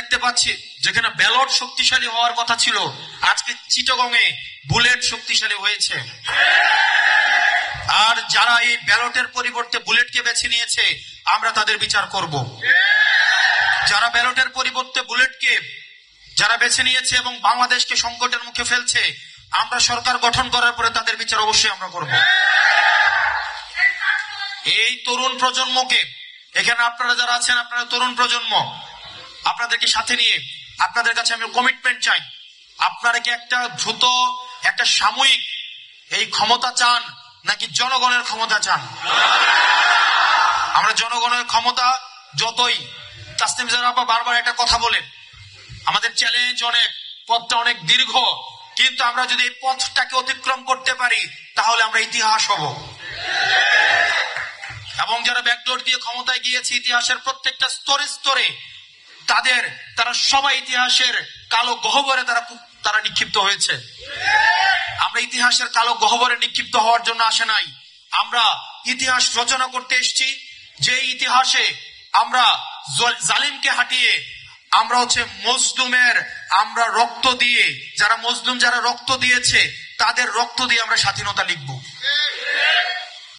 দেখতে পাচ্ছি যেখানে ব্যালট শক্তিশালী হওয়ার কথা ছিল, আজকে চিটাগংয়ে বুলেট শক্তিশালী হয়েছে। আর যারা এই ব্যালটের পরিবর্তে বুলেটকে বেছে নিয়েছে, আমরা তাদের বিচার করব। যারা ব্যালটের পরিবর্তে বুলেটকে যারা বেছে নিয়েছে এবং বাংলাদেশকে সংকটের মুখে ফেলছে, আমরা সরকার গঠন করার পরে তাদের বিচার অবশ্যই আমরা করব। এই তরুণ প্রজন্মকে, এখানে আপনারা যারা আছেন, আপনারা তরুণ প্রজন্ম, আপনাদেরকে সাথে নিয়ে আপনাদের কাছে আমি কমিটমেন্ট চাই। আপনারা কি একটা দ্রুত একটা সাময়িক এই ক্ষমতা চান, নাকি জনগণের ক্ষমতা চান? আমরা জনগণের ক্ষমতা যতই, তাসনিম জারা আপা বারবার একটা কথা বলেন, আমাদের চ্যালেঞ্জ অনেক, পথটা অনেক দীর্ঘ, কিন্তু আমরা যদি এই পথটাকে অতিক্রম করতে পারি তাহলে আমরা ইতিহাস হব। এবং যারা ব্যাকডোর দিয়ে ক্ষমতায় গিয়েছে ইতিহাসের প্রত্যেকটা স্তরে স্তরে, তারা সবাই ইতিহাসের কালো গহ্বরে তারা নিক্ষিপ্ত হয়েছে। আমরা ইতিহাসের কালো গহ্বরে নিক্ষিপ্ত হওয়ার জন্য আসে নাই, আমরা ইতিহাস রচনা করতে এসেছি। যে ইতিহাসে আমরা জালিমকে হাঁটিয়ে, আমরা মজলুমের আমরা রক্ত দিয়ে, যারা মজলুম যারা রক্ত দিয়েছে তাদের রক্ত দিয়ে আমরা স্বাধীনতা লিখব।